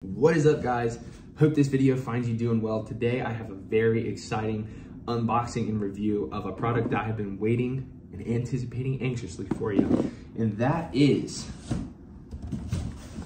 What is up, guys? Hope this video finds you doing well. Today I have a very exciting unboxing and review of a product that I have been waiting and anticipating anxiously for you, and that is,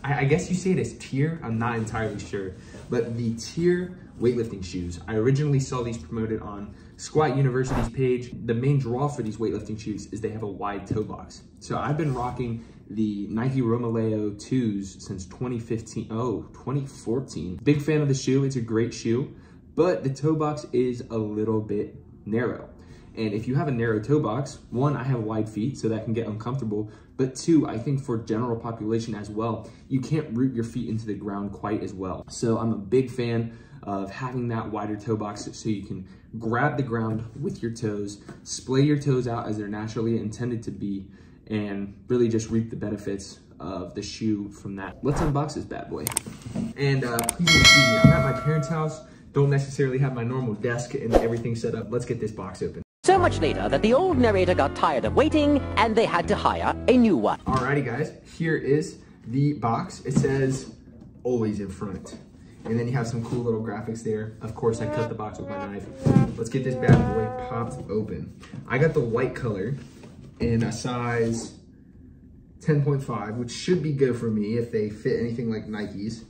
I guess you say it as TYR, I'm not entirely sure, but the TYR weightlifting shoes. I originally saw these promoted on Squat University's page. The main draw for these weightlifting shoes is they have a wide toe box. So I've been rocking the Nike Romaleo 2s since 2014. Big fan of the shoe, it's a great shoe, but the toe box is a little bit narrow. And if you have a narrow toe box, one, I have wide feet, so that can get uncomfortable, but two, I think for general population as well, you can't root your feet into the ground quite as well. So I'm a big fan of having that wider toe box so you can grab the ground with your toes, splay your toes out as they're naturally intended to be, and really just reap the benefits of the shoe from that. Let's unbox this bad boy. And please excuse me, I'm at my parents' house, don't necessarily have my normal desk and everything set up. Let's get this box open. So much later that the old narrator got tired of waiting and they had to hire a new one. Alrighty guys, here is the box. It says, always in front. And then you have some cool little graphics there. Of course, I cut the box with my knife. Let's get this bad boy popped open. I got the white color in a size 10.5, which should be good for me if they fit anything like Nikes.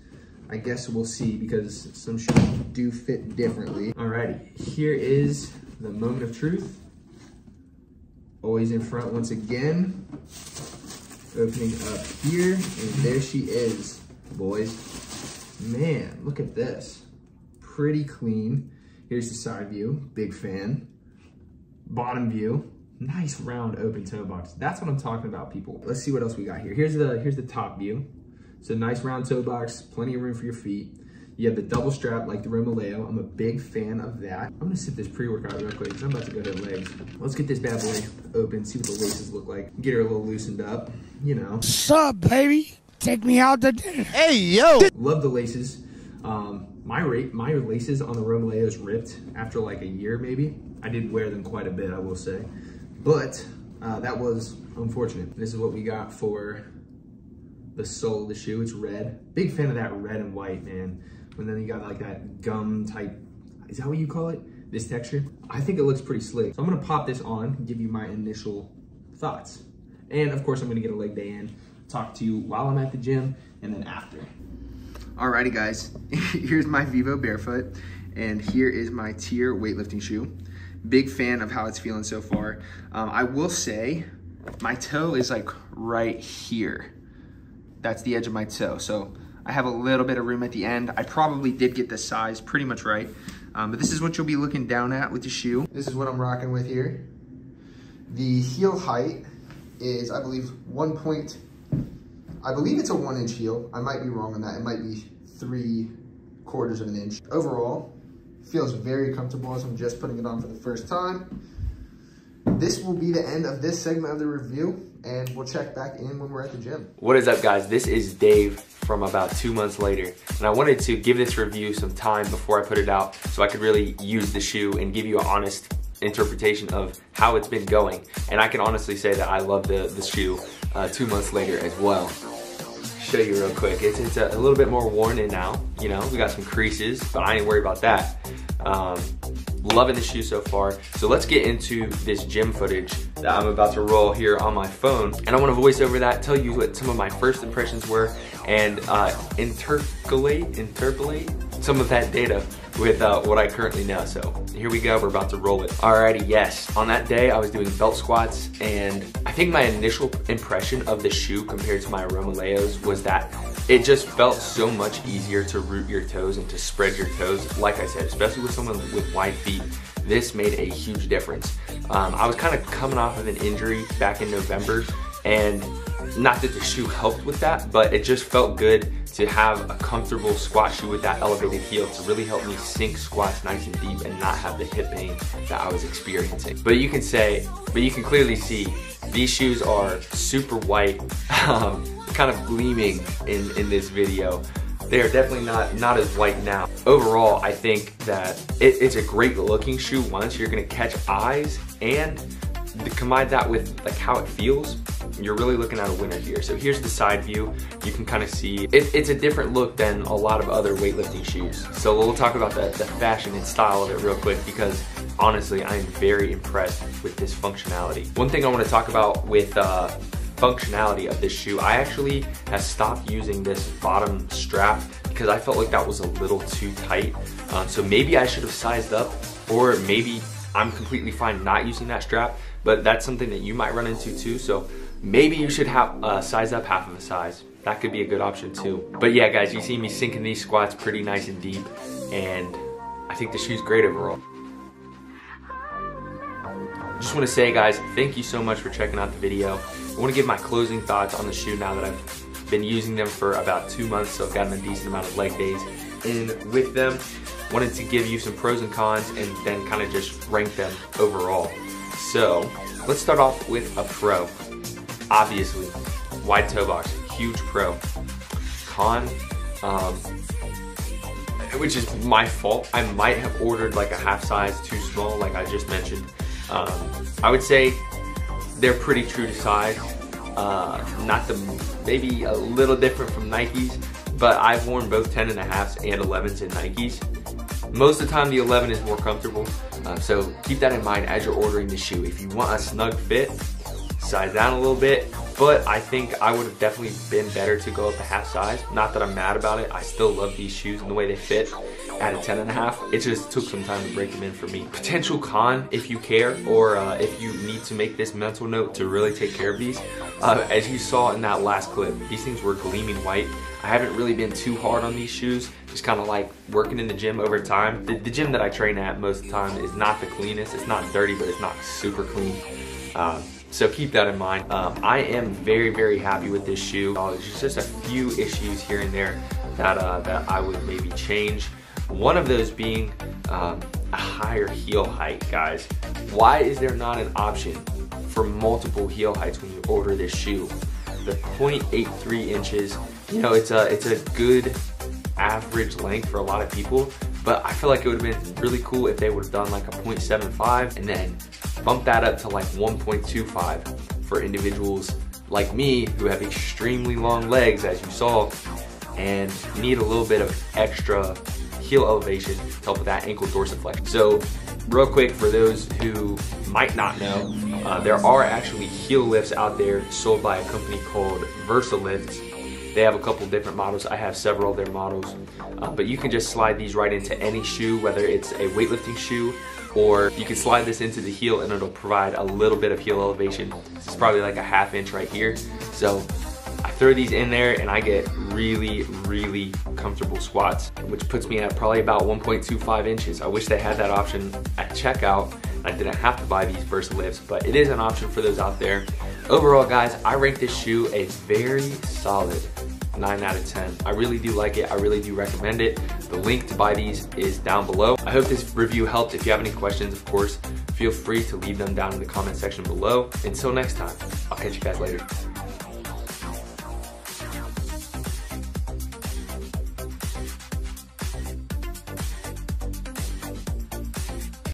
I guess we'll see because some shoes do fit differently. Alrighty, here is the moment of truth. Always in front once again. Opening up here, and there she is, boys. Man, look at this. Pretty clean. Here's the side view, big fan. Bottom view, nice round open toe box. That's what I'm talking about, people. Let's see what else we got here. Here's the top view. It's a nice round toe box, plenty of room for your feet. You have the double strap like the Romaleo. I'm a big fan of that. I'm gonna sip this pre-workout real quick because I'm about to go to the legs. Let's get this bad boy open, see what the laces look like. Get her a little loosened up, you know. What's up, baby? Take me out to dinner. Hey, yo! Love the laces. My laces on the Romaleos ripped after like a year maybe. I did wear them quite a bit, I will say. But that was unfortunate. This is what we got for the sole of the shoe. It's red. Big fan of that red and white, man. And then you got like that gum type, is that what you call it? This texture? I think it looks pretty slick. So I'm gonna pop this on and give you my initial thoughts. And of course I'm gonna get a leg day in, talk to you while I'm at the gym and then after. Alrighty guys, here's my Vivo Barefoot and here is my TYR weightlifting shoe. Big fan of how it's feeling so far. I will say my toe is like right here. That's the edge of my toe. So I have a little bit of room at the end. I probably did get the size pretty much right. But this is what you'll be looking down at with the shoe. This is what I'm rocking with here. The heel height is, I believe, I believe it's a 1 inch heel. I might be wrong on that. It might be 3/4 of an inch. Overall, feels very comfortable as I'm just putting it on for the first time. This will be the end of this segment of the review, and we'll check back in when we're at the gym. What is up, guys? This is Dave from about 2 months later, and I wanted to give this review some time before I put it out so I could really use the shoe and give you an honest interpretation of how it's been going. And I can honestly say that I love the shoe 2 months later as well. Show you real quick. It's a little bit more worn in now. You know, we got some creases, but I ain't worried about that. Loving the shoe so far. So let's get into this gym footage that I'm about to roll here on my phone. And I want to voice over that, tell you what some of my first impressions were, and interpolate some of that data with what I currently know. So here we go, we're about to roll it. Alrighty, yes. On that day, I was doing belt squats, and I think my initial impression of the shoe compared to my Romaleos was that it just felt so much easier to root your toes and to spread your toes. Like I said, especially with someone with wide feet, this made a huge difference. I was kind of coming off of an injury back in November, and not that the shoe helped with that, but it just felt good to have a comfortable squat shoe with that elevated heel to really help me sink squats nice and deep and not have the hip pain that I was experiencing. But you can clearly see these shoes are super white, kind of gleaming in this video. They are definitely not as white now. Overall, I think that it's a great looking shoe once. You're gonna catch eyes, and to combine that with like how it feels, you're really looking at a winner here. So here's the side view. You can kind of see it's a different look than a lot of other weightlifting shoes. So we'll talk about the fashion and style of it real quick, because honestly, I am very impressed with this functionality. One thing I want to talk about with functionality of this shoe, I actually have stopped using this bottom strap because I felt like that was a little too tight. So maybe I should have sized up, or maybe I'm completely fine not using that strap, but that's something that you might run into too. So maybe you should have size up half of a size. That could be a good option too. But yeah, guys, you see me sinking these squats pretty nice and deep, and I think the shoe's great overall. Just want to say, guys, thank you so much for checking out the video. I want to give my closing thoughts on the shoe now that I've been using them for about 2 months, so I've gotten a decent amount of leg days in with them. Wanted to give you some pros and cons and then kind of just rank them overall. So let's start off with a pro. Obviously, wide toe box, huge pro. Con, which is my fault. I might have ordered like a half size too small, like I just mentioned. I would say they're pretty true to size. Maybe a little different from Nikes, but I've worn both 10.5s and 11s in Nikes. Most of the time the 11 is more comfortable, so keep that in mind as you're ordering the shoe. If you want a snug fit, size down a little bit, but I think I would have definitely been better to go up a half size. Not that I'm mad about it, I still love these shoes and the way they fit at a 10.5. It just took some time to break them in for me. Potential con, if you care, or if you need to make this mental note to really take care of these, as you saw in that last clip, these things were gleaming white. I haven't really been too hard on these shoes, just kind of like working in the gym over time. The gym that I train at most of the time is not the cleanest. It's not dirty, but it's not super clean. So keep that in mind. I am very, very happy with this shoe. There's just a few issues here and there that I would maybe change. One of those being a higher heel height, guys. Why is there not an option for multiple heel heights when you order this shoe? The 0.83 inches, you know, it's a good average length for a lot of people, but I feel like it would have been really cool if they would have done like a 0.75 and then bump that up to like 1.25 for individuals like me who have extremely long legs, as you saw, and need a little bit of extra heel elevation to help with that ankle dorsiflexion. So real quick, for those who might not know, there are actually heel lifts out there sold by a company called VersaLifts. They have a couple different models. I have several of their models, but you can just slide these right into any shoe, whether it's a weightlifting shoe, or you can slide this into the heel and it'll provide a little bit of heel elevation. This is probably like a ½ inch right here. So I throw these in there and I get really, really comfortable squats, which puts me at probably about 1.25 inches. I wish they had that option at checkout. I didn't have to buy these VersaLifts, but it is an option for those out there. Overall, guys, I rank this shoe a very solid 9 out of 10. I really do like it. I really do recommend it. The link to buy these is down below. I hope this review helped. If you have any questions, of course, feel free to leave them down in the comment section below. Until next time, I'll catch you guys later.